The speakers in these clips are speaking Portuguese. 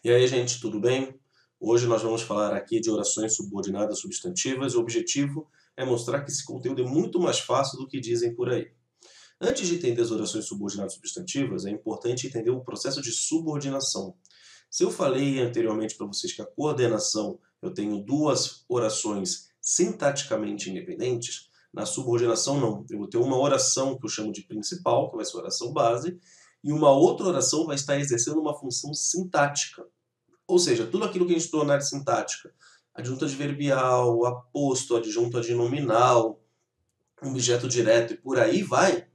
E aí, gente, tudo bem? Hoje nós vamos falar aqui de orações subordinadas substantivas. O objetivo é mostrar que esse conteúdo é muito mais fácil do que dizem por aí. Antes de entender as orações subordinadas substantivas, é importante entender o processo de subordinação. Se eu falei anteriormente para vocês que a coordenação eu tenho duas orações sintaticamente independentes, na subordinação não. Eu vou ter uma oração que eu chamo de principal, que vai ser a oração base, e uma outra oração vai estar exercendo uma função sintática. Ou seja, tudo aquilo que a gente estudou na área sintática, adjunto adverbial, aposto, adjunto adnominal, objeto direto e por aí vai,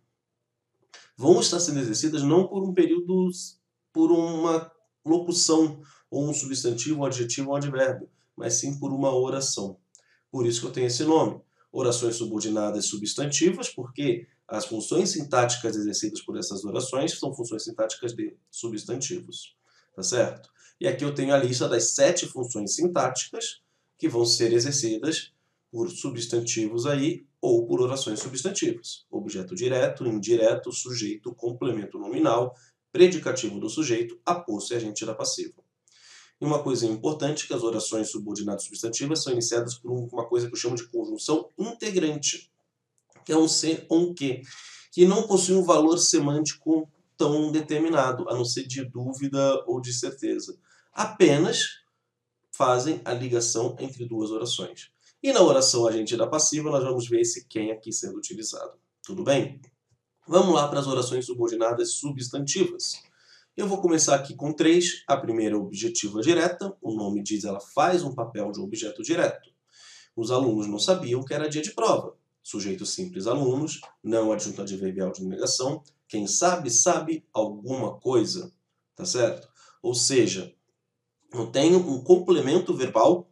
vão estar sendo exercidas não por um período, por uma locução, ou um substantivo, um adjetivo ou um advérbio, mas sim por uma oração. Por isso que eu tenho esse nome. Orações subordinadas substantivas, porque as funções sintáticas exercidas por essas orações são funções sintáticas de substantivos. Tá certo? E aqui eu tenho a lista das 7 funções sintáticas que vão ser exercidas por substantivos aí ou por orações substantivas. Objeto direto, indireto, sujeito, complemento nominal, predicativo do sujeito, aposto e agente da passiva. E uma coisa importante é que as orações subordinadas substantivas são iniciadas por uma coisa que eu chamo de conjunção integrante, que é um ser ou um que não possui um valor semântico tão determinado, a não ser de dúvida ou de certeza. Apenas fazem a ligação entre duas orações. E na oração agente da passiva, nós vamos ver esse quem aqui sendo utilizado. Tudo bem? Vamos lá para as orações subordinadas substantivas. Eu vou começar aqui com 3. A primeira é objetiva direta. O nome diz, ela faz um papel de objeto direto. Os alunos não sabiam que era dia de prova. Sujeito simples, alunos, não adjunto adverbial de negação. Quem sabe, sabe alguma coisa. Tá certo? Ou seja, eu tenho um complemento verbal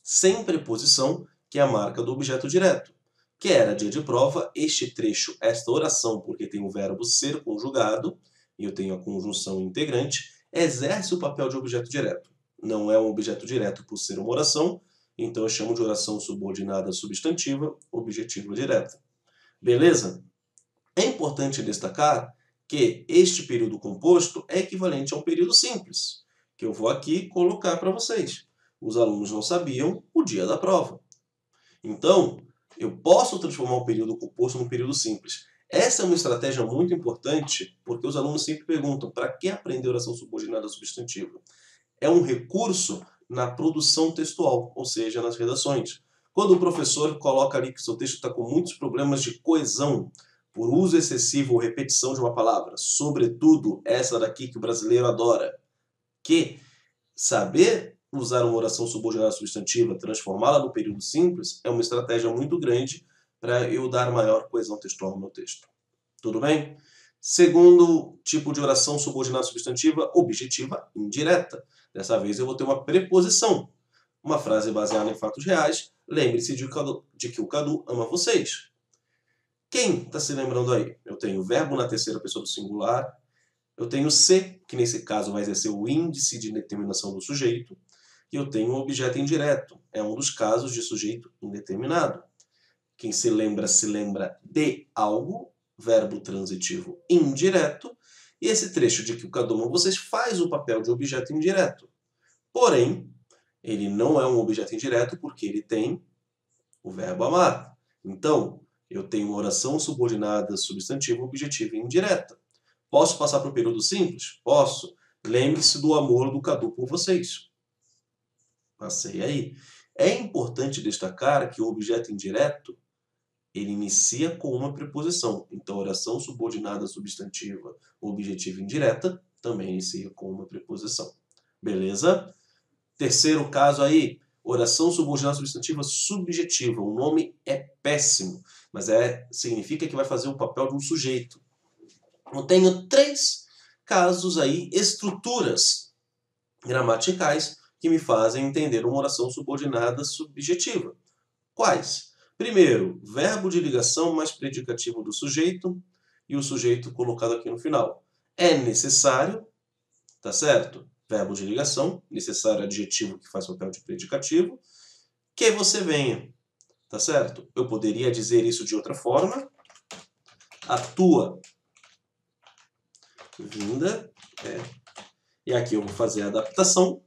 sem preposição, que é a marca do objeto direto. Que era dia de prova, este trecho, esta oração, porque tem o verbo ser conjugado, e eu tenho a conjunção integrante, exerce o papel de objeto direto. Não é um objeto direto por ser uma oração, então eu chamo de oração subordinada substantiva, objetiva direta. Beleza? É importante destacar que este período composto é equivalente a um período simples, que eu vou aqui colocar para vocês. Os alunos não sabiam o dia da prova. Então, eu posso transformar o período composto num período simples. Essa é uma estratégia muito importante, porque os alunos sempre perguntam, para que aprender oração subordinada substantiva? É um recurso na produção textual, ou seja, nas redações. Quando o professor coloca ali que o seu texto está com muitos problemas de coesão, por uso excessivo ou repetição de uma palavra, sobretudo essa daqui que o brasileiro adora, que saber usar uma oração subordinada substantiva, transformá-la no período simples, é uma estratégia muito grande para eu dar maior coesão textual no meu texto. Tudo bem? Segundo tipo de oração subordinada substantiva, objetiva indireta. Dessa vez eu vou ter uma preposição. Uma frase baseada em fatos reais. Lembre-se de que o Cadu ama vocês. Quem está se lembrando aí? Eu tenho verbo na terceira pessoa do singular. Eu tenho se, que nesse caso vai exercer o índice de determinação do sujeito. E eu tenho o objeto indireto. É um dos casos de sujeito indeterminado. Quem se lembra de algo, verbo transitivo indireto. E esse trecho de que o Cadu ama vocês faz o papel de objeto indireto. Porém, ele não é um objeto indireto porque ele tem o verbo amar. Então, eu tenho uma oração subordinada substantiva objetiva e indireta. Posso passar para o período simples? Posso. Lembre-se do amor do Cadu por vocês. Passei aí. É importante destacar que o objeto indireto ele inicia com uma preposição. Então, oração subordinada substantiva objetiva indireta também inicia com uma preposição. Beleza? Terceiro caso aí, oração subordinada substantiva subjetiva. O nome é péssimo, mas significa que vai fazer o papel de um sujeito. Eu tenho 3 casos aí, estruturas gramaticais que me fazem entender uma oração subordinada subjetiva. Quais? Primeiro, verbo de ligação mais predicativo do sujeito e o sujeito colocado aqui no final. É necessário, tá certo? Verbo de ligação, necessário adjetivo que faz papel de predicativo, que você venha, tá certo? Eu poderia dizer isso de outra forma. A tua vinda é E aqui eu vou fazer a adaptação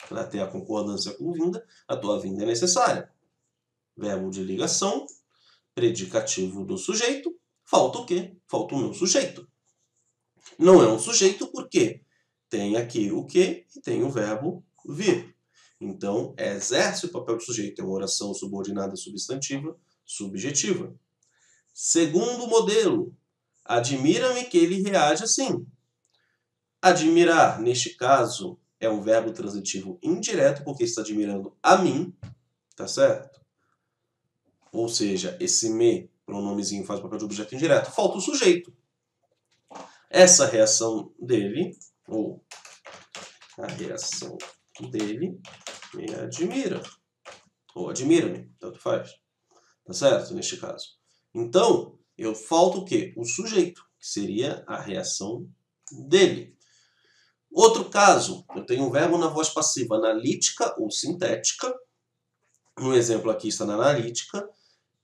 para ter a concordância com vinda. A tua vinda é necessária. Verbo de ligação, predicativo do sujeito. Falta o quê? Falta o meu sujeito. Não é um sujeito porque tem aqui o que e tem o verbo vir. Então, exerce o papel de sujeito. É uma oração subordinada substantiva, subjetiva. Segundo modelo, admira-me que ele reage assim. Admirar, neste caso, é um verbo transitivo indireto, porque está admirando a mim, tá certo? Ou seja, esse me, pronomezinho, faz o papel de objeto indireto. Falta o sujeito. Essa reação dele, ou a reação dele, me admira. Ou admira-me, tanto faz. Tá certo? Neste caso. Então, eu falta o quê? O sujeito, que seria a reação dele. Outro caso, eu tenho um verbo na voz passiva analítica ou sintética. No exemplo aqui está na analítica,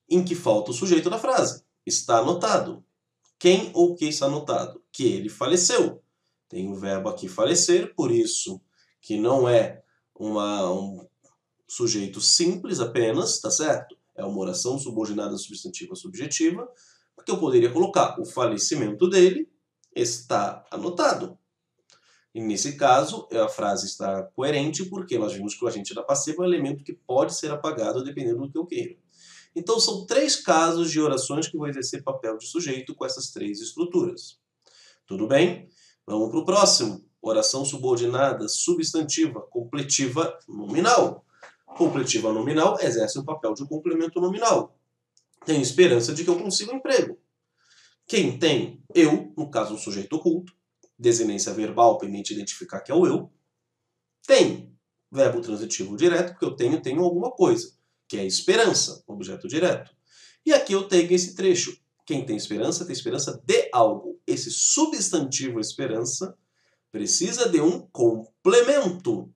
em que falta o sujeito da frase. Está anotado. Quem ou que está anotado? Que ele faleceu. Tem o verbo aqui falecer, por isso que não é um sujeito simples apenas, tá certo? É uma oração subordinada substantiva subjetiva, porque eu poderia colocar o falecimento dele está anotado. E nesse caso, a frase está coerente porque nós vimos que o agente da passiva é um elemento que pode ser apagado dependendo do que eu queira. Então, são 3 casos de orações que vão exercer papel de sujeito com essas 3 estruturas. Tudo bem? Vamos para o próximo. Oração subordinada substantiva completiva nominal. Completiva nominal exerce o papel de complemento nominal. Tenho esperança de que eu consiga um emprego. Quem tem? Eu, no caso um sujeito oculto. Desinência verbal permite identificar que é o eu. Tem verbo transitivo direto, porque eu tenho alguma coisa, que é esperança, objeto direto. E aqui eu tenho esse trecho. Quem tem esperança de algo. Esse substantivo esperança precisa de um complemento.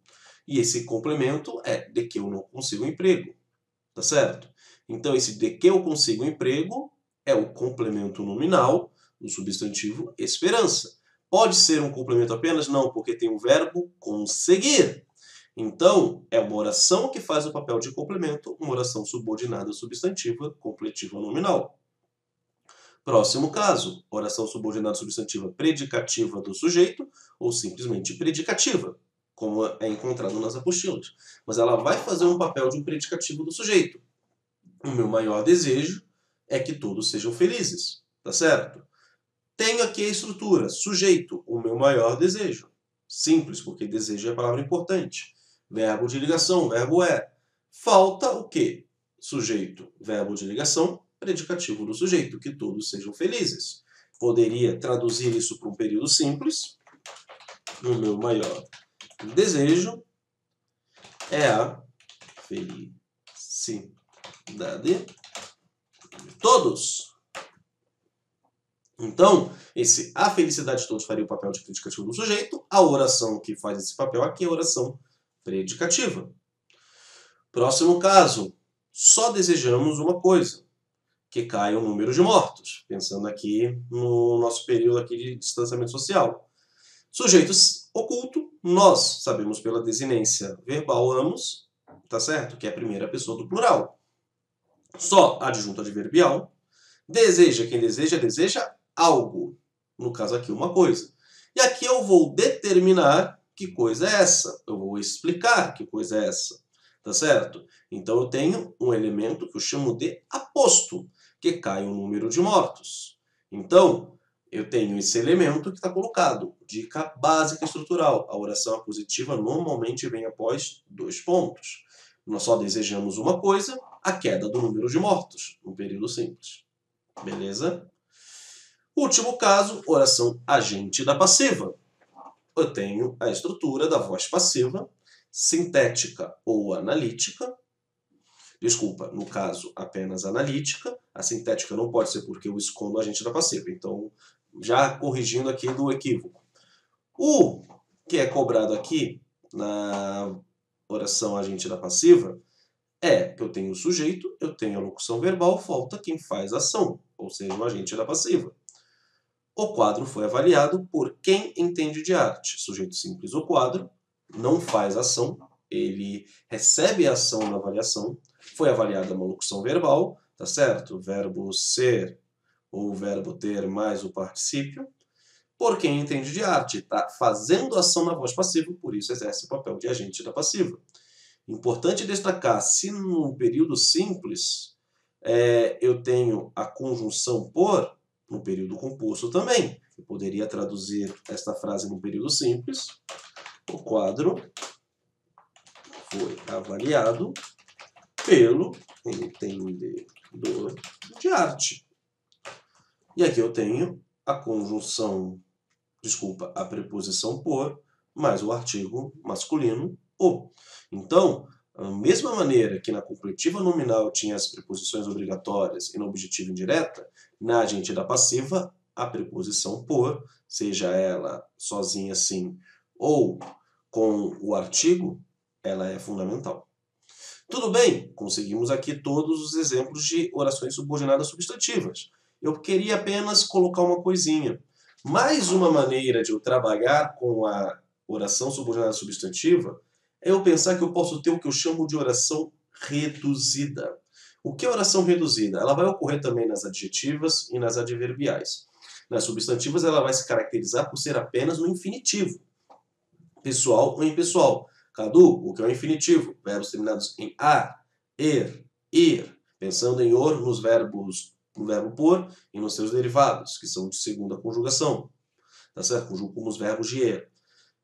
E esse complemento é de que eu não consigo um emprego. Tá certo? Então, esse de que eu consigo um emprego é o complemento nominal do substantivo esperança. Pode ser um complemento apenas? Não, porque tem o verbo conseguir. Então, é uma oração que faz o papel de complemento, uma oração subordinada substantiva, completiva nominal. Próximo caso, oração subordinada substantiva predicativa do sujeito ou simplesmente predicativa, como é encontrado nas apostilas. Mas ela vai fazer um papel de um predicativo do sujeito. O meu maior desejo é que todos sejam felizes, tá certo? Tenho aqui a estrutura, sujeito, o meu maior desejo. Simples, porque desejo é a palavra importante. Verbo de ligação, verbo é. Falta o quê? Sujeito, verbo de ligação, predicativo do sujeito, que todos sejam felizes. Poderia traduzir isso para um período simples. O meu maior desejo é a felicidade de todos. Então, a felicidade de todos faria o papel de predicativo do sujeito. A oração que faz esse papel aqui é a oração predicativa. Próximo caso. Só desejamos uma coisa. Que caia o número de mortos. Pensando aqui no nosso período aqui de distanciamento social. Sujeitos oculto. Nós sabemos pela desinência verbal amos. Tá certo? Que é a primeira pessoa do plural. Só adjunto adverbial. Deseja. Quem deseja algo. No caso aqui, uma coisa. E aqui eu vou determinar que coisa é essa. Eu vou explicar que coisa é essa. Tá certo? Então eu tenho um elemento que eu chamo de aposto, que cai um número de mortos. Então, eu tenho esse elemento que está colocado. Dica básica estrutural. A oração apositiva normalmente vem após 2 pontos. Nós só desejamos uma coisa, a queda do número de mortos, no período simples. Beleza? Último caso, oração agente da passiva. Eu tenho a estrutura da voz passiva, sintética ou analítica. Desculpa, no caso, apenas analítica. A sintética não pode ser porque eu escondo o agente da passiva. Então, já corrigindo aqui do equívoco. O que é cobrado aqui na oração agente da passiva é que eu tenho o sujeito, eu tenho a locução verbal, falta quem faz a ação, ou seja, o agente da passiva. O quadro foi avaliado por quem entende de arte. Sujeito simples, o quadro, não faz ação, ele recebe a ação na avaliação. Foi avaliada uma locução verbal, tá certo? Verbo ser ou verbo ter mais o particípio. Por quem entende de arte, está fazendo ação na voz passiva, por isso exerce o papel de agente da passiva. Importante destacar, se no período simples eu tenho a conjunção por, no período composto também. Eu poderia traduzir esta frase no período simples. O quadro foi avaliado pelo entendedor de arte. E aqui eu tenho a conjunção, a preposição por, mais o artigo masculino o. Então, da mesma maneira que na completiva nominal tinha as preposições obrigatórias e na objetiva indireta, na agente da passiva, a preposição por, seja ela sozinha assim ou com o artigo, ela é fundamental. Tudo bem, conseguimos aqui todos os exemplos de orações subordinadas substantivas. Eu queria apenas colocar uma coisinha. Mais uma maneira de eu trabalhar com a oração subordinada substantiva é eu pensar que eu posso ter o que eu chamo de oração reduzida. O que é oração reduzida? Ela vai ocorrer também nas adjetivas e nas adverbiais. Nas substantivas, ela vai se caracterizar por ser apenas no infinitivo. Pessoal ou impessoal. Cadu, o que é o infinitivo? Verbos terminados em ar, ir. Pensando em or no verbo por e nos seus derivados, que são de segunda conjugação. Tá certo? Conjugo como os verbos de er.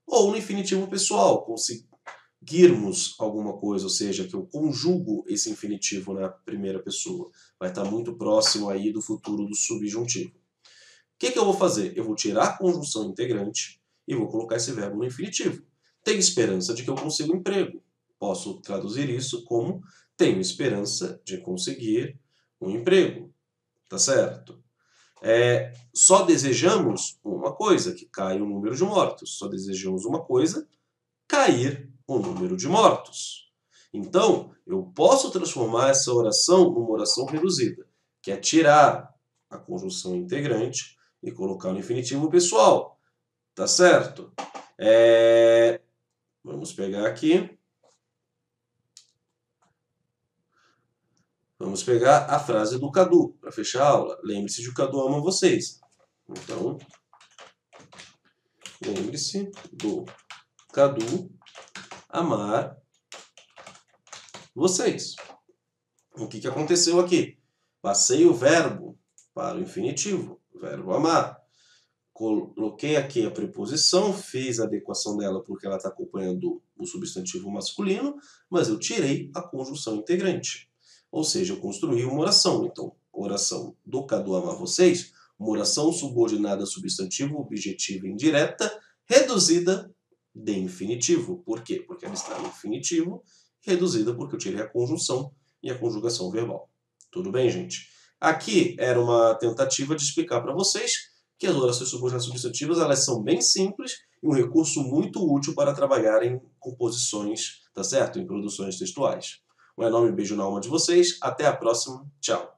Ou no infinitivo pessoal, conseguirmos alguma coisa, ou seja, que eu conjugo esse infinitivo na primeira pessoa. Vai estar muito próximo aí do futuro do subjuntivo. O que eu vou fazer? Eu vou tirar a conjunção integrante e vou colocar esse verbo no infinitivo. Tenho esperança de que eu consiga um emprego. Posso traduzir isso como tenho esperança de conseguir um emprego. Tá certo? Só desejamos uma coisa, que caia o número de mortos. Só desejamos uma coisa, cair o número de mortos. Então, eu posso transformar essa oração numa oração reduzida, que é tirar a conjunção integrante e colocar no infinitivo pessoal. Tá certo? Vamos pegar aqui. Vamos pegar a frase do Cadu, para fechar a aula. Lembre-se de que o Cadu ama vocês. Então, lembre-se do Cadu amar vocês. O que aconteceu aqui? Passei o verbo para o infinitivo, verbo amar. Coloquei aqui a preposição, fiz a adequação dela porque ela está acompanhando o substantivo masculino, mas eu tirei a conjunção integrante. Ou seja, eu construí uma oração. Então, oração do Cadu amar vocês, uma oração subordinada a substantivo, objetivo indireta, reduzida de infinitivo. Por quê? Porque ela está no infinitivo, reduzida porque eu tirei a conjunção e a conjugação verbal. Tudo bem, gente? Aqui era uma tentativa de explicar para vocês que as orações subordinadas substantivas elas são bem simples e um recurso muito útil para trabalhar em composições, tá certo? Em produções textuais. Um enorme beijo na alma de vocês. Até a próxima. Tchau.